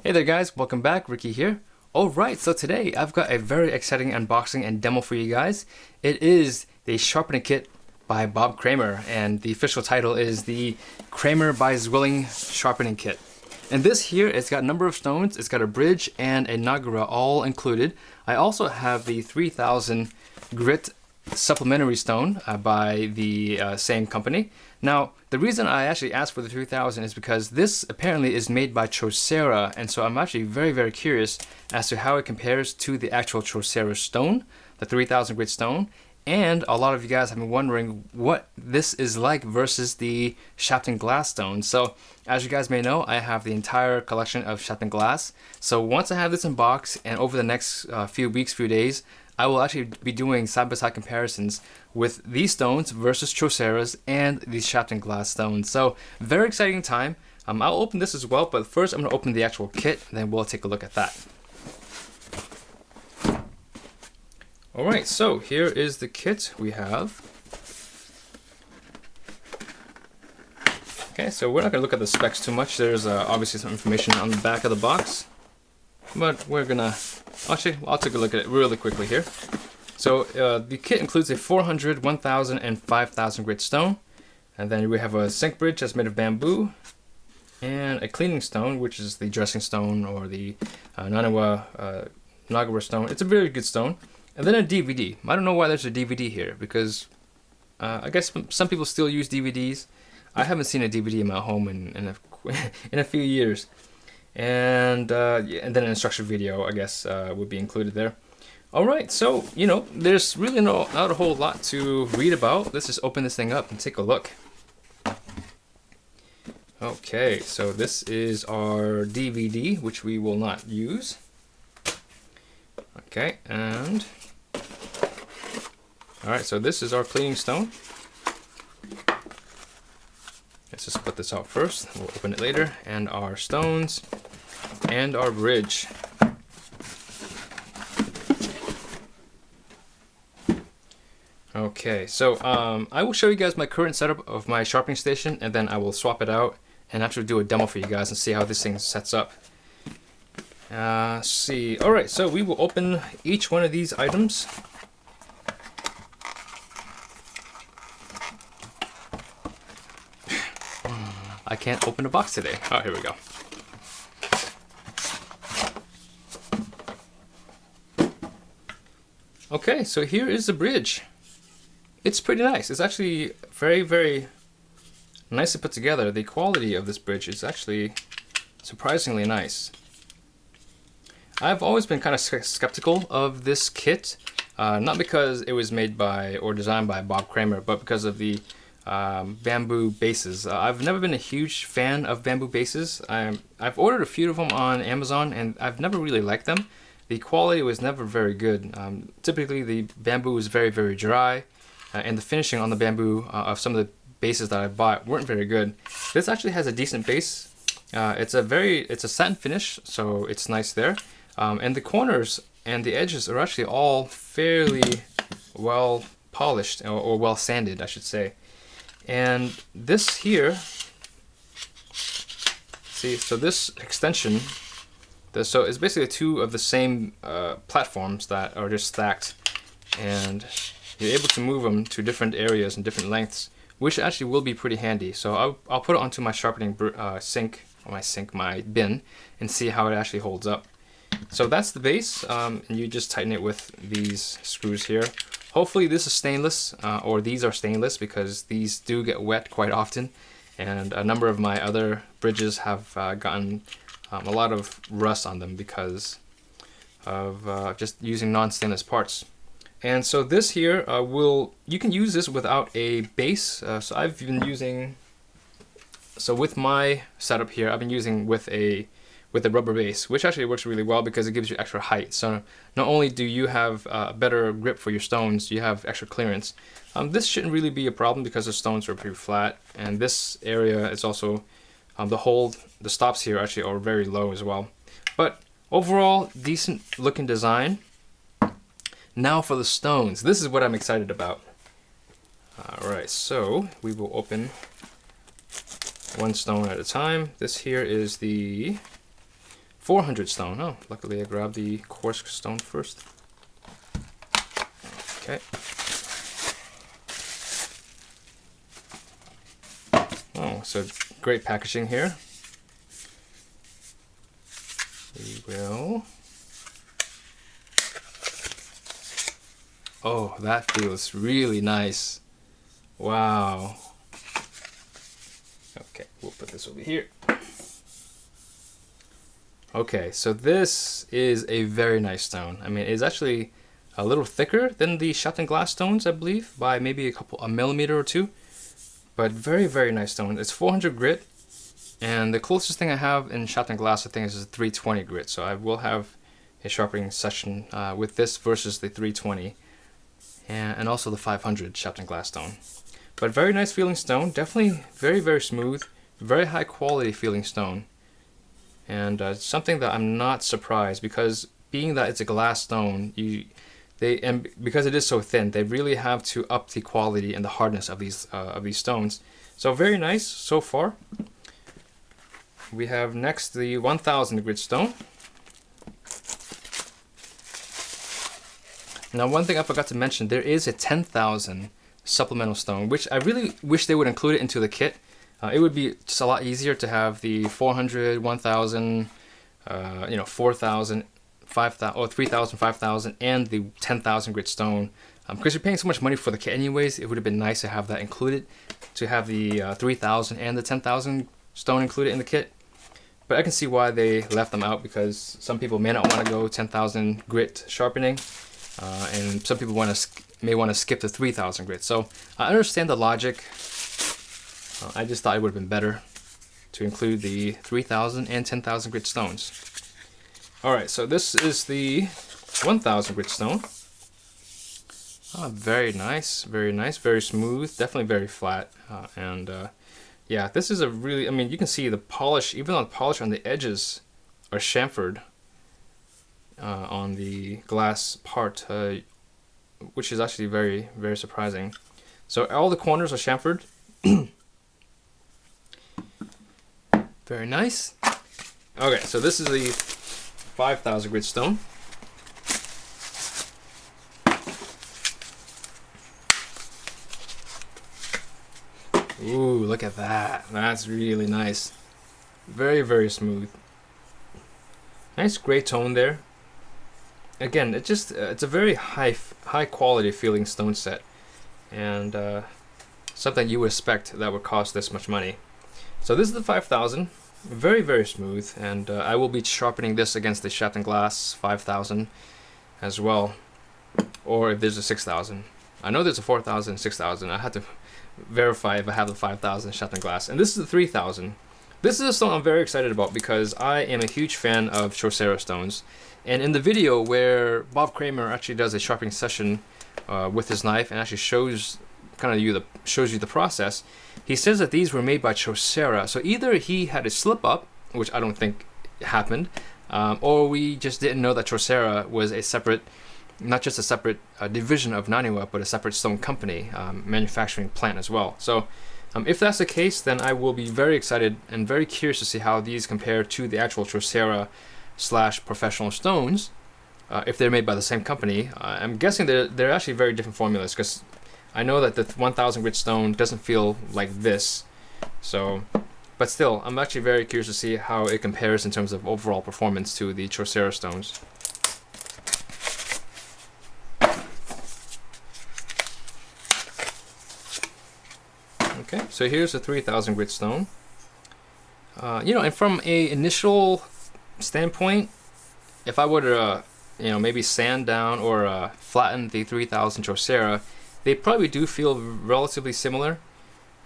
Hey there guys, welcome back, Ricky here. Alright, so today I've got a very exciting unboxing and demo for you guys. It is the Sharpening Kit by Bob Kramer, and the official title is the Kramer by Zwilling Sharpening Kit. And this here, it's got a number of stones, it's got a bridge and a nagara all included. I also have the 3000 grit supplementary stone by the same company. Now, the reason I actually asked for the 3000 is because this apparently is made by Chaucera, and so I'm actually very curious as to how it compares to the actual Chaucera stone, the 3000 grit stone. And a lot of you guys have been wondering what this is like versus the Sharpening glass stone. So as you guys may know, I have the entire collection of Sharpening glass. So once I have this in box and over the next few weeks, few days, I will actually be doing side-by-side comparisons with these stones versus Chaucera's and the Sharpening glass stones. So very exciting time. I'll open this as well, but first I'm going to open the actual kit, then we'll take a look at that. Alright, so here is the kit we have. Okay, so we're not going to look at the specs too much. There's obviously some information on the back of the box, but we're going to, actually, I'll take a look at it really quickly here. So the kit includes a 400, 1000, and 5000 grit stone, and then we have a sink bridge that's made of bamboo, and a cleaning stone, which is the dressing stone or the Nanawa Nagara stone. It's a very good stone. And then a DVD. I don't know why there's a DVD here, because I guess some people still use DVDs. I haven't seen a DVD in my home in a few years. And then an instruction video, I guess, would be included there. Alright, so, you know, there's really not a whole lot to read about. Let's just open this thing up and take a look. Okay, so this is our DVD, which we will not use. Okay, and alright, so this is our cleaning stone. Let's just put this out first, we'll open it later. And our stones, and our bridge. Okay, so I will show you guys my current setup of my sharpening station, and then I will swap it out and actually do a demo for you guys and see how this thing sets up. See. Alright, so we will open each one of these items. I can't open a box today. Oh, here we go. Okay, so here is the bridge. It's pretty nice. It's actually very nicely put together. The quality of this bridge is actually surprisingly nice. I've always been kind of skeptical of this kit, not because it was made by or designed by Bob Kramer, but because of the bamboo bases. I've never been a huge fan of bamboo bases. I've ordered a few of them on Amazon, and I've never really liked them. The quality was never very good. Typically the bamboo is very dry, and the finishing on the bamboo of some of the bases that I bought weren't very good. This actually has a decent base. It's a satin finish, so it's nice there. And the corners and the edges are actually all fairly well polished, or well sanded, I should say. And this here, see, so this extension, so it's basically two of the same platforms that are just stacked, and you're able to move them to different areas and different lengths, which actually will be pretty handy. So I'll put it onto my sharpening my bin, and see how it actually holds up. So that's the base, and you just tighten it with these screws here. Hopefully this is stainless, or these are stainless, because these do get wet quite often, and a number of my other bridges have gotten a lot of rust on them because of just using non-stainless parts. And so this here you can use this without a base. So I've been using, so with my setup here, I've been using with a rubber base, which actually works really well because it gives you extra height. So not only do you have a better grip for your stones, you have extra clearance. This shouldn't really be a problem because the stones are pretty flat, and this area is also the stops here actually are very low as well. But overall, decent looking design. Now for the stones. This is what I'm excited about. Alright, so we will open one stone at a time. This here is the 400 stone. Oh, luckily I grabbed the coarse stone first. Okay. Oh, so great packaging here. We will. Oh, that feels really nice. Wow. Okay, we'll put this over here. Okay, so this is a very nice stone. I mean, it's actually a little thicker than the Sharpening glass stones, I believe, by maybe a millimeter or two. But very, very nice stone. It's 400 grit, and the closest thing I have in Sharpening glass, I think, is a 320 grit. So I will have a sharpening session with this versus the 320, and also the 500 Sharpening glass stone. But very nice feeling stone. Definitely very, very smooth, very high quality feeling stone. And something that I'm not surprised, because being that it's a glass stone, and because it is so thin, they really have to up the quality and the hardness of these stones. So very nice so far. We have next the 1000 grit stone. Now, one thing I forgot to mention, there is a 10,000 supplemental stone, which I really wish they would include it into the kit. It would be just a lot easier to have the 400, 1000, 4000, 5000, or 3000, 5000, and the 10,000 grit stone. Because you're paying so much money for the kit anyways, it would have been nice to have that included, to have the 3000 and the 10,000 stone included in the kit. But I can see why they left them out, because some people may not want to go 10,000 grit sharpening, and some people may want to skip the 3000 grit. So I understand the logic. I just thought it would have been better to include the 3000 and 10,000 grit stones. Alright, so this is the 1000 grit stone. Oh, very nice, very smooth, definitely very flat. Yeah, this is a really, I mean, you can see the polish, even on the polish on the edges are chamfered on the glass part, which is actually very, very surprising. So all the corners are chamfered. Very nice. Okay, so this is the 5000 grit stone. Ooh, look at that. That's really nice. Very, very smooth. Nice gray tone there. Again, it's a very high quality feeling stone set, and something you would expect that would cost this much money. So this is the 5000, very, very smooth, and I will be sharpening this against the Sharpening glass 5000 as well, or if there's a 6000. I know there's a 4000, 6000. I had to verify if I have the 5000 Sharpening glass, and this is the 3000. This is a stone I'm very excited about because I am a huge fan of Chaucera stones, and in the video where Bob Kramer actually does a sharpening session with his knife and actually shows you the process, he says that these were made by Chaucera. So either he had a slip up, which I don't think happened, or we just didn't know that Chaucera was a separate, not just a separate division of Naniwa, but a separate stone company, manufacturing plant as well. So if that's the case, then I will be very excited and very curious to see how these compare to the actual Chaucera / professional stones, if they're made by the same company. I'm guessing they're actually very different formulas, because I know that the 1000 grit stone doesn't feel like this. So, but still, I'm actually very curious to see how it compares in terms of overall performance to the Chaucera stones. Okay, so here's a 3000 grit stone. And from a initial standpoint, if I were to, maybe sand down or flatten the 3000 Chaucera, they probably do feel relatively similar.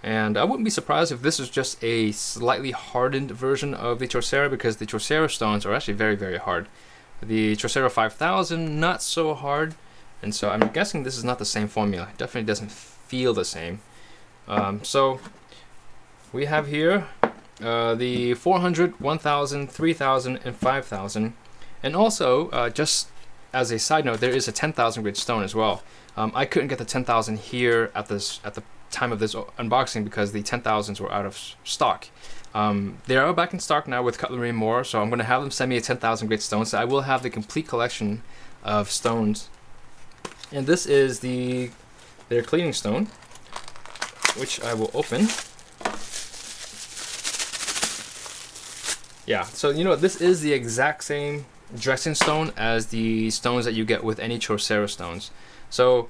And I wouldn't be surprised if this is just a slightly hardened version of the Chaucera, because the Chaucera stones are actually very, very hard. The Chaucera 5000, not so hard. And so I'm guessing this is not the same formula. It definitely doesn't feel the same. So we have here the 400, 1000, 3000, and 5000. And also, just as a side note, there is a 10,000 grit stone as well. I couldn't get the 10,000 here at the time of this unboxing because the 10,000s were out of stock. They are back in stock now with Cutlery and More, so I'm going to have them send me a 10,000 grit stone, so I will have the complete collection of stones. And this is their cleaning stone, which I will open. Yeah, so you know, this is the exact same dressing stone as the stones that you get with any Chaucera stones. So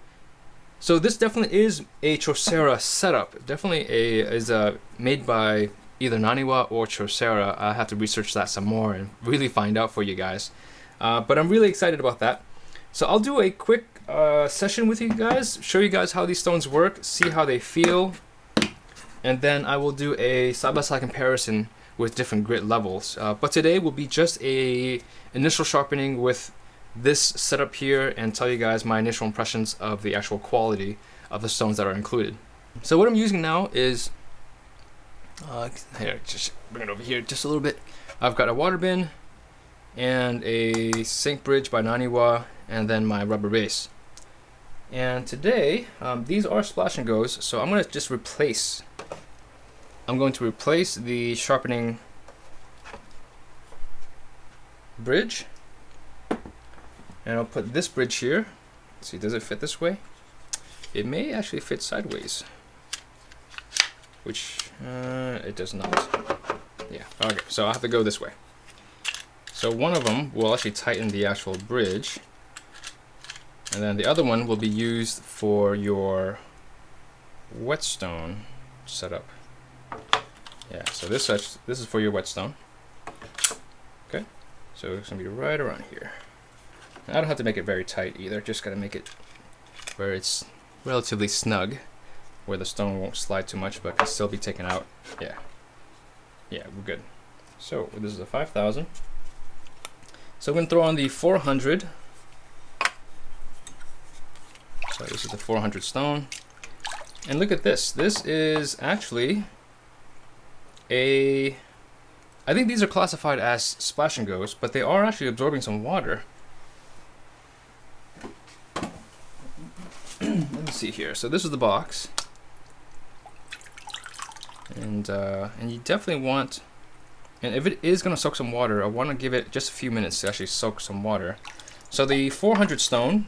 this definitely is a Chaucera setup. Definitely is made by either Naniwa or Chaucera. I have to research that some more and really find out for you guys. But I'm really excited about that. So I'll do a quick session with you guys, show you guys how these stones work, see how they feel, and then I will do a side-by-side comparison with different grit levels. But today will be just a initial sharpening with this setup here and tell you guys my initial impressions of the actual quality of the stones that are included. So what I'm using now is, here, just bring it over here just a little bit. I've got a water bin and a sink bridge by Naniwa, and then my rubber base. And today, these are splash and goes, so I'm going to just replace. I'm going to replace the sharpening bridge, and I'll put this bridge here. Let's see, does it fit this way? It may actually fit sideways, which it does not. Yeah, okay, so I'll have to go this way. So one of them will actually tighten the actual bridge, and then the other one will be used for your whetstone setup. Yeah, so this is for your whetstone. Okay, so it's gonna be right around here. I don't have to make it very tight either, just gotta make it where it's relatively snug, where the stone won't slide too much but can still be taken out. Yeah, we're good. So this is a 5,000. So I'm going to throw on the 400. So this is the 400 stone. And look at this. This is actually I think these are classified as splash and goes, but they are actually absorbing some water. Let me see here. So this is the box. And you definitely want, and if it is going to soak some water, I want to give it just a few minutes to actually soak some water. So the 400 stone,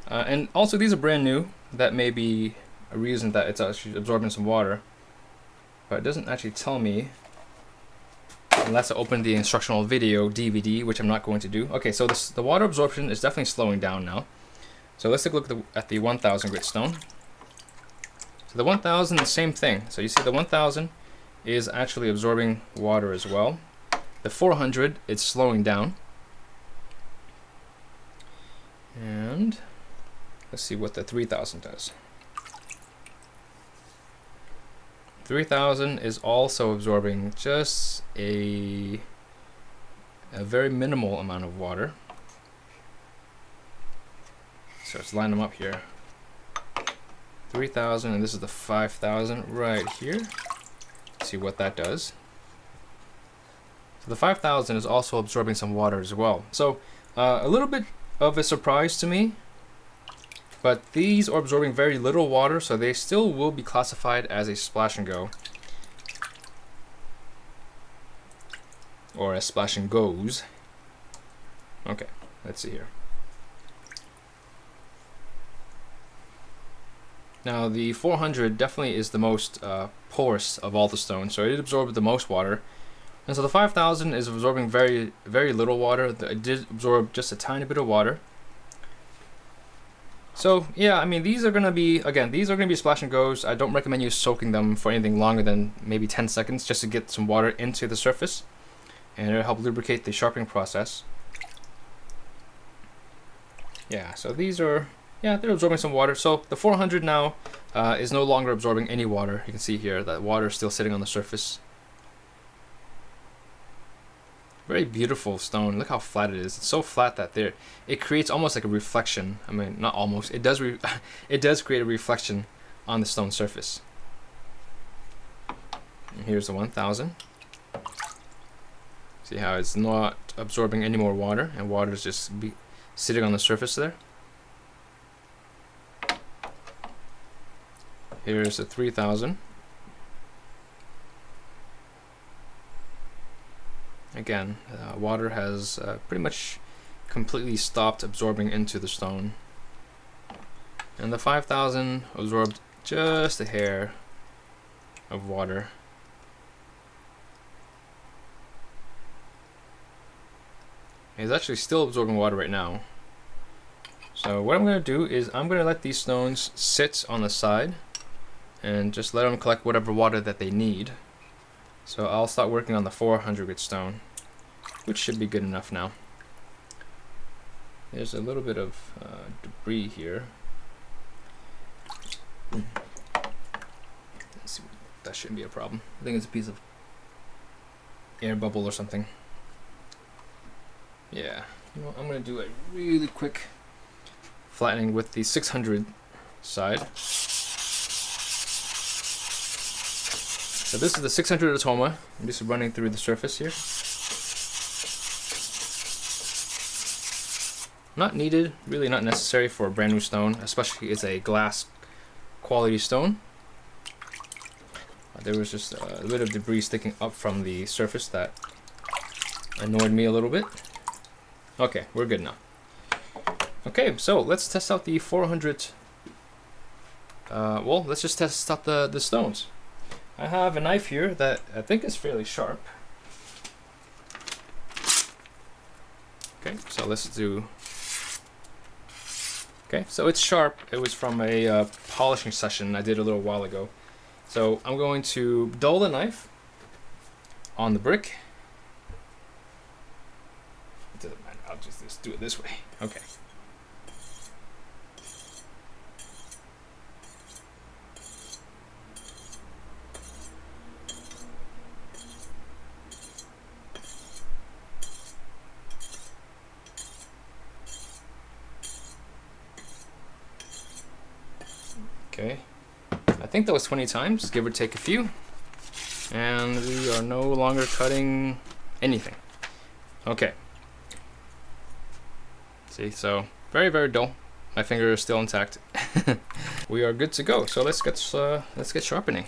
and also these are brand new. That may be a reason that it's actually absorbing some water. But it doesn't actually tell me unless I open the instructional video DVD, which I'm not going to do. Okay, so the water absorption is definitely slowing down now. So let's take a look at the 1000 grit stone. So the 1000, the same thing. So you see the 1000 is actually absorbing water as well. The 400, it's slowing down. And let's see what the 3000 does. 3000 is also absorbing just a very minimal amount of water. So let's line them up here. 3000, and this is the 5000 right here. See what that does. So the 5000 is also absorbing some water as well. So a little bit of a surprise to me, but these are absorbing very little water, so they still will be classified as a splash and go, or a splash and goes. Okay, let's see here. Now the 400 definitely is the most porous of all the stones, so it absorbed the most water. And so the 5000 is absorbing very, very little water. It did absorb just a tiny bit of water. So yeah, I mean, these are gonna be, again, these are gonna be splash and goes. I don't recommend you soaking them for anything longer than maybe 10 seconds just to get some water into the surface, and it'll help lubricate the sharpening process. Yeah, so these are, yeah, they're absorbing some water. So the 400 now is no longer absorbing any water. You can see here that water is still sitting on the surface. Very beautiful stone. Look how flat it is. It's so flat that it creates almost like a reflection. I mean, not almost. It does. It does create a reflection on the stone surface. And here's the 1000. See how it's not absorbing any more water, and water is just sitting on the surface there. Here's the 3000. again, water has pretty much completely stopped absorbing into the stone. And the 5000 absorbed just a hair of water. It's actually still absorbing water right now. So what I'm going to do is I'm going to let these stones sit on the side and just let them collect whatever water that they need. So I'll start working on the 400 grit stone, which should be good enough now. There's a little bit of debris here. Let's see, that shouldn't be a problem. I think it's a piece of air bubble or something. Yeah, you know, I'm going to do a really quick flattening with the 600 side. So this is the 600 Atoma. I'm just running through the surface here. Not needed, really not necessary for a brand new stone, especially as a glass quality stone. There was just a bit of debris sticking up from the surface that annoyed me a little bit. Okay, we're good now. Okay, so let's test out the 400. Well, let's just test out the stones. I have a knife here that I think is fairly sharp. Okay, so let's do. Okay, so it's sharp. It was from a polishing session I did a little while ago. So I'm going to dull the knife on the brick. It doesn't matter, I'll just do it this way. Okay. Okay, I think that was 20 times, give or take a few. And we are no longer cutting anything. Okay. See, so very, very dull. My finger is still intact. We are good to go. So let's get sharpening.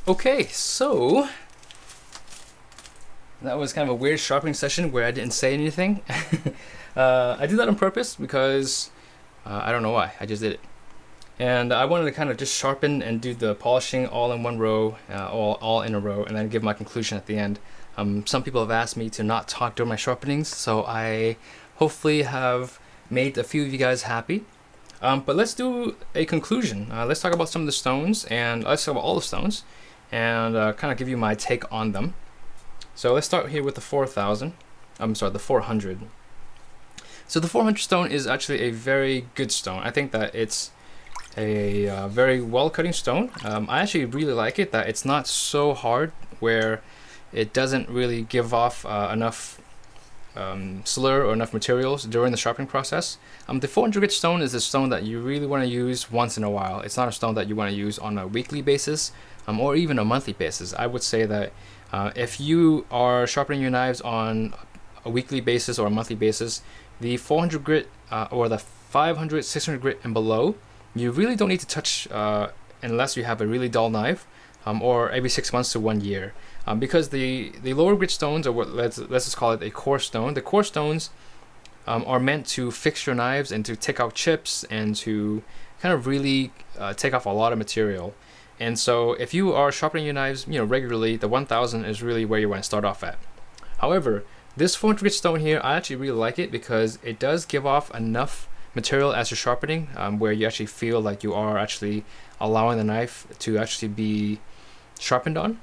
Okay, so that was kind of a weird sharpening session where I didn't say anything. I did that on purpose because I don't know why, I just did it. And I wanted to kind of just sharpen and do the polishing all in one row, all in a row, and then give my conclusion at the end. Some people have asked me to not talk during my sharpenings, so I hopefully have made a few of you guys happy. But let's do a conclusion. Let's talk about some of the stones, and let's talk about all the stones, and kind of give you my take on them. So let's start here with the 4,000. I'm sorry, the 400. So the 400 stone is actually a very good stone. I think that it's a very well cutting stone. I actually really like it that it's not so hard where it doesn't really give off enough slur or enough materials during the sharpening process. The 400 grit stone is a stone that you really want to use once in a while. It's not a stone that you want to use on a weekly basis or even a monthly basis. I would say that if you are sharpening your knives on a weekly basis or a monthly basis, the 400 grit or the 500, 600 grit and below, you really don't need to touch unless you have a really dull knife, or every 6 months to 1 year. Because the lower grit stones, or what let's just call it a core stone, the core stones are meant to fix your knives and to take out chips and to kind of really take off a lot of material. And so if you are sharpening your knives, regularly, the 1000 is really where you want to start off at. However, this 400 grit stone here, I actually really like it because it does give off enough material as you're sharpening, where you actually feel like you are actually allowing the knife to actually be sharpened on.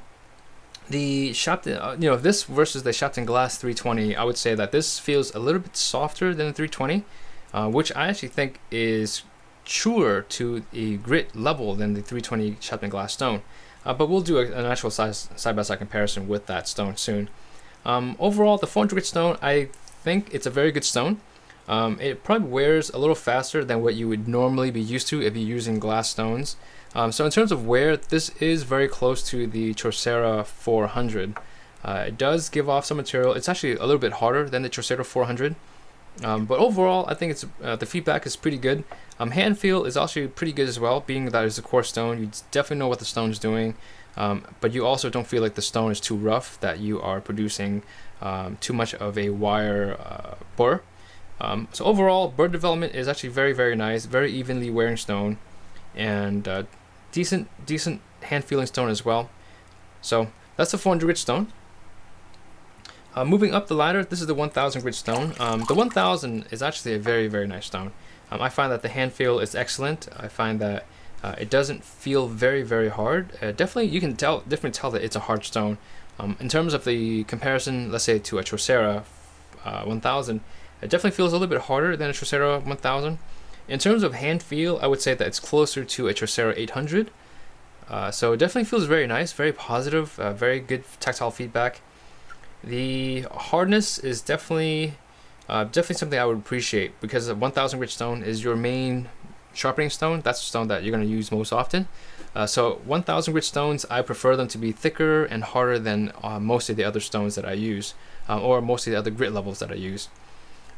The Sharpening, this versus the Sharpening Glass 320, I would say that this feels a little bit softer than the 320, which I actually think is truer to a grit level than the 320 Sharpening Glass stone. But we'll do an actual side-by-side comparison with that stone soon. Overall, the 400 grit stone, I think it's a very good stone. It probably wears a little faster than what you would normally be used to if you're using glass stones. So in terms of wear, this is very close to the Chaucera 400. It does give off some material. It's actually a little bit harder than the Chaucera 400. But overall, I think it's the feedback is pretty good. Hand feel is actually pretty good as well, being that it's a core stone. You definitely know what the stone is doing, but you also don't feel like the stone is too rough, that you are producing too much of a wire burr. So overall, burr development is actually very, very nice, very evenly wearing stone, and decent hand feeling stone as well. So that's the 400 grit stone. Moving up the ladder, this is the 1000 grit stone. The 1000 is actually a very, very nice stone. I find that the hand feel is excellent. I find that it doesn't feel very, very hard. Definitely, you can definitely tell that it's a hard stone. In terms of the comparison, let's say to a Chaucera 1000, it definitely feels a little bit harder than a Chaucera 1000. In terms of hand feel, I would say that it's closer to a Chaucera 800. So it definitely feels very nice, very positive, very good tactile feedback. The hardness is definitely something I would appreciate, because a 1000 grit stone is your main sharpening stone. That's the stone that you're going to use most often. So 1000 grit stones, I prefer them to be thicker and harder than most of the other stones that I use, or most of the other grit levels that I use.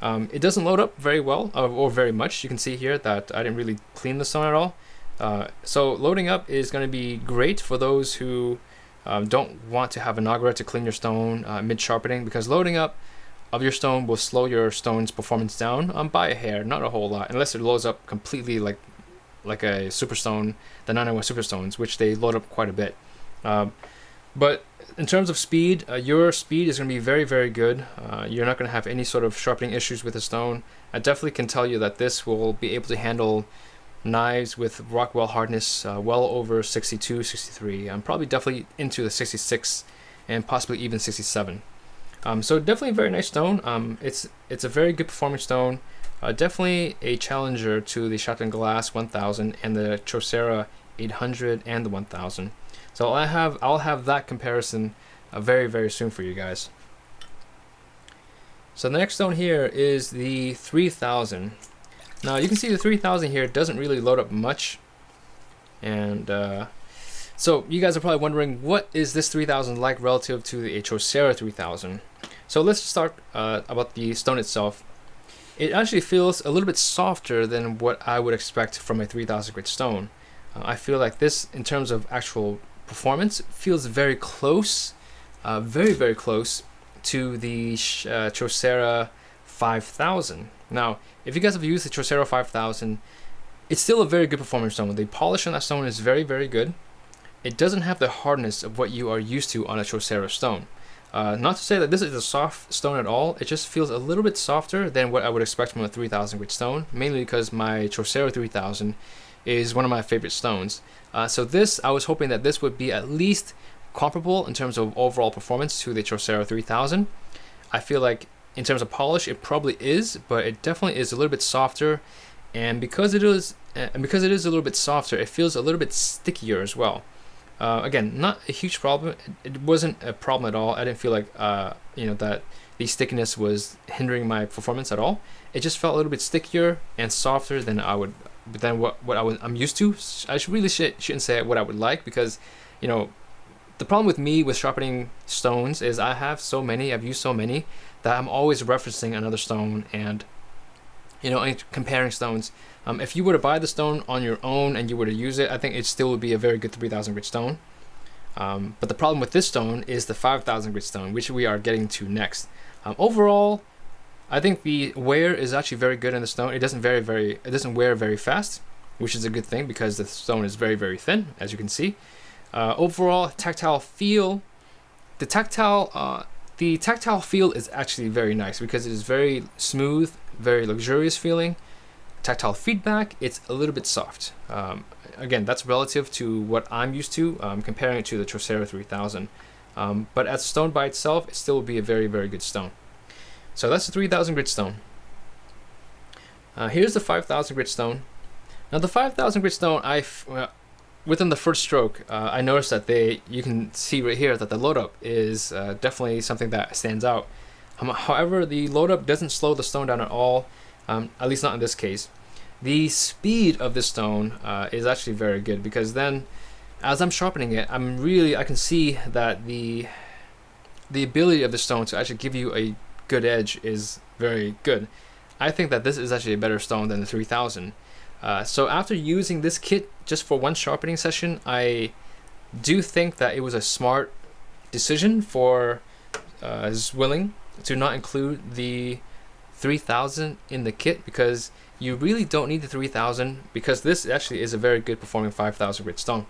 It doesn't load up very well, or very much. You can see here that I didn't really clean the stone at all. So loading up is going to be great for those who don't want to have an augura to clean your stone mid-sharpening, because loading up of your stone will slow your stone's performance down by a hair, not a whole lot, unless it loads up completely like a superstone, the 991 superstones, which they load up quite a bit. But in terms of speed, your speed is going to be very, very good. You're not going to have any sort of sharpening issues with the stone. I definitely can tell you that this will be able to handle knives with Rockwell hardness well over 62, 63. I'm probably definitely into the 66 and possibly even 67. So definitely a very nice stone. It's a very good performing stone. Definitely a challenger to the Sharpening Glass 1000 and the Chaucera 800 and the 1000. So I'll have that comparison very, very soon for you guys. So the next stone here is the 3000. Now you can see the 3000 here doesn't really load up much, and so you guys are probably wondering, what is this 3000 like relative to the Chaucera 3000? So let's start about the stone itself. it actually feels a little bit softer than what I would expect from a 3000 grit stone. I feel like this, in terms of actual performance, feels very close, very close to the Chaucera 5000. Now, if you guys have used the Chaucera 5000, it's still a very good performance stone. The polish on that stone is very good. It doesn't have the hardness of what you are used to on a Chaucera stone. Not to say that this is a soft stone at all, it just feels a little bit softer than what I would expect from a 3000 grit stone, mainly because my Chaucera 3000 is one of my favorite stones. So this, I was hoping that this would be at least comparable in terms of overall performance to the Chaucera 3000. I feel like in terms of polish, it probably is, but it definitely is a little bit softer. And because it is a little bit softer, it feels a little bit stickier as well. Again, not a huge problem. It wasn't a problem at all. I didn't feel like that the stickiness was hindering my performance at all. It just felt a little bit stickier and softer than I'm used to. I shouldn't say what I would like, because the problem with me with sharpening stones is I've used so many that I'm always referencing another stone and comparing stones. If you were to buy the stone on your own and you were to use it, I think it still would be a very good 3000 grit stone. But the problem with this stone is the 5000 grit stone, which we are getting to next. Overall, I think the wear is actually very good in the stone. It doesn't wear very fast, which is a good thing because the stone is very thin, as you can see. Overall, tactile feel. The tactile feel is actually very nice because it is very smooth, very luxurious feeling. Tactile feedback, it's a little bit soft. Again, that's relative to what I'm used to, comparing it to the Chaucera 3000. But as a stone by itself, it still would be a very good stone. So that's the 3000 grit stone. Here's the 5000 grit stone. Now the 5000 grit stone, within the first stroke, I noticed that you can see right here that the load up is definitely something that stands out. However, the load up doesn't slow the stone down at all, at least not in this case. The speed of this stone is actually very good, because then as I'm sharpening it, I can see that the ability of the stone to actually give you a good edge is very good. I think that this is actually a better stone than the 3000. So after using this kit just for one sharpening session, I do think that it was a smart decision for Zwilling to not include the 3000 in the kit, because you really don't need the 3000, because this actually is a very good performing 5000 grit stone.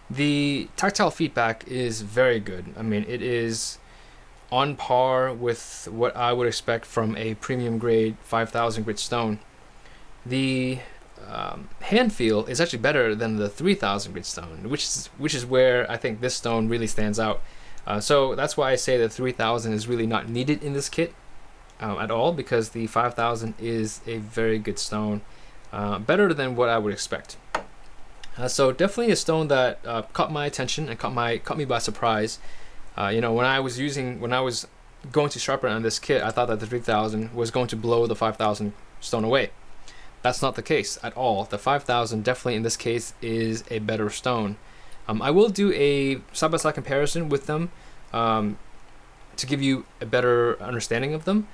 The tactile feedback is very good. I mean, it is on par with what I would expect from a premium grade 5000 grit stone. The hand feel is actually better than the 3000 grit stone, which is where I think this stone really stands out. So that's why I say that 3000 is really not needed in this kit at all, because the 5000 is a very good stone, better than what I would expect. So definitely a stone that caught my attention and caught me by surprise. When I was going to sharpen on this kit, I thought that the 3000 was going to blow the 5000 stone away. That's not the case at all. The 5000 definitely in this case is a better stone. I will do a side-by-side comparison with them to give you a better understanding of them.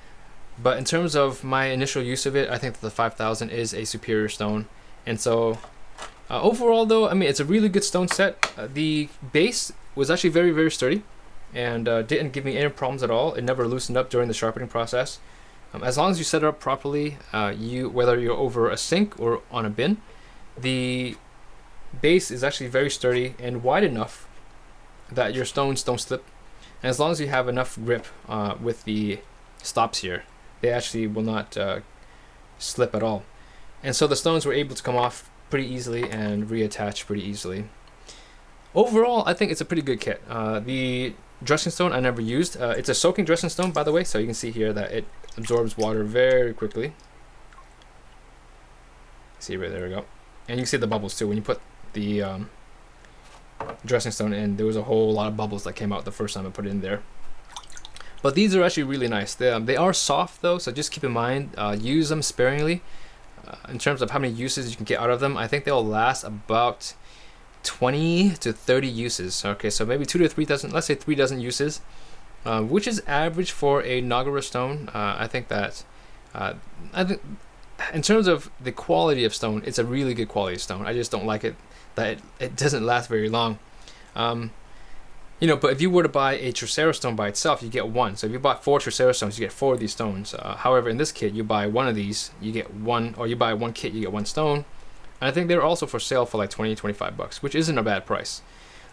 But in terms of my initial use of it, I think that the 5000 is a superior stone. And so overall though, I mean, it's a really good stone set. The base was actually very sturdy and didn't give me any problems at all. It never loosened up during the sharpening process. As long as you set it up properly, whether you're over a sink or on a bin, the base is actually very sturdy and wide enough that your stones don't slip. And as long as you have enough grip with the stops here, they actually will not slip at all. And so the stones were able to come off pretty easily and reattach pretty easily. Overall, I think it's a pretty good kit. The dressing stone I never used. It's a soaking dressing stone, by the way, so you can see here that it absorbs water very quickly. See right there we go. And you can see the bubbles too. When you put the dressing stone in, there was a whole lot of bubbles that came out the first time I put it in there. But these are actually really nice. They are soft though, so just keep in mind, use them sparingly. In terms of how many uses you can get out of them, I think they'll last about 20 to 30 uses. Okay, so maybe 2 to 3 dozen, let's say 3 dozen uses, which is average for a Nagara stone. I think that I think in terms of the quality of stone, it's a really good quality stone. I just don't like it that it doesn't last very long. You know, but if you were to buy a Trocera stone by itself, you get one. So if you bought 4 Trocera stones, you get 4 of these stones. However, in this kit, you buy one of these, you get one, or you buy one kit, you get one stone. And I think they're also for sale for like 20-25 bucks, which isn't a bad price.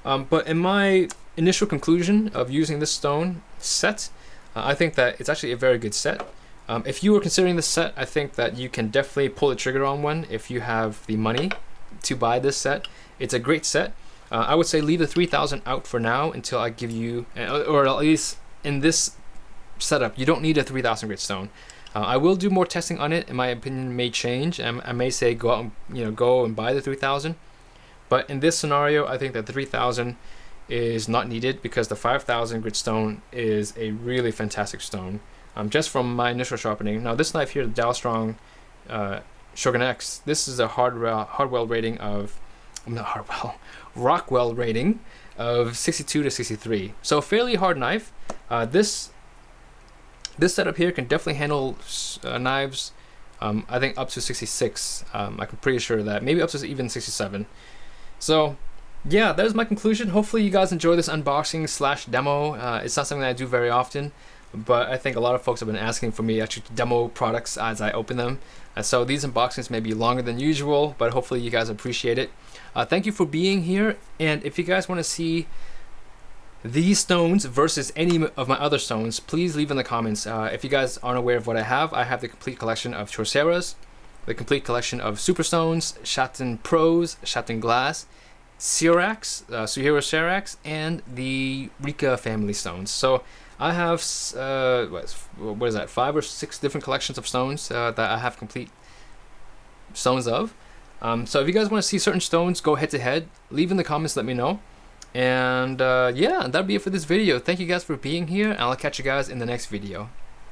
But in my initial conclusion of using this stone set, I think that it's actually a very good set. If you were considering this set, I think that you can definitely pull the trigger on one if you have the money to buy this set. It's a great set. I would say leave the 3000 out for now until I give you, or at least in this setup, you don't need a 3000 grit stone. I will do more testing on it, and my opinion may change. I may say go out and go and buy the 3000. But in this scenario, I think that the 3000 is not needed because the 5000 grit stone is a really fantastic stone. Just from my initial sharpening. Now this knife here, the Dow Strong Shogun X, this is a Hardwell rating of, not Hardwell, Rockwell rating of 62 to 63. So a fairly hard knife. This setup here can definitely handle knives, I think up to 66. I'm pretty sure of that. Maybe up to even 67. So yeah, that is my conclusion. Hopefully you guys enjoy this unboxing slash demo. It's not something that I do very often, but I think a lot of folks have been asking for me actually to demo products as I open them. So these unboxings may be longer than usual, but hopefully you guys appreciate it. Thank you for being here, and if you guys want to see these stones versus any of my other stones, please leave in the comments. If you guys aren't aware of what I have the complete collection of Troceras, the complete collection of Superstones, Shatten Pros, Shatten Glass, Syrax, Suhiro Syrax, and the Rika family stones. So I have, what is that, 5 or 6 different collections of stones that I have complete stones of. So if you guys want to see certain stones go head to head, leave in the comments, let me know. And yeah, that'll be it for this video. Thank you guys for being here, and I'll catch you guys in the next video.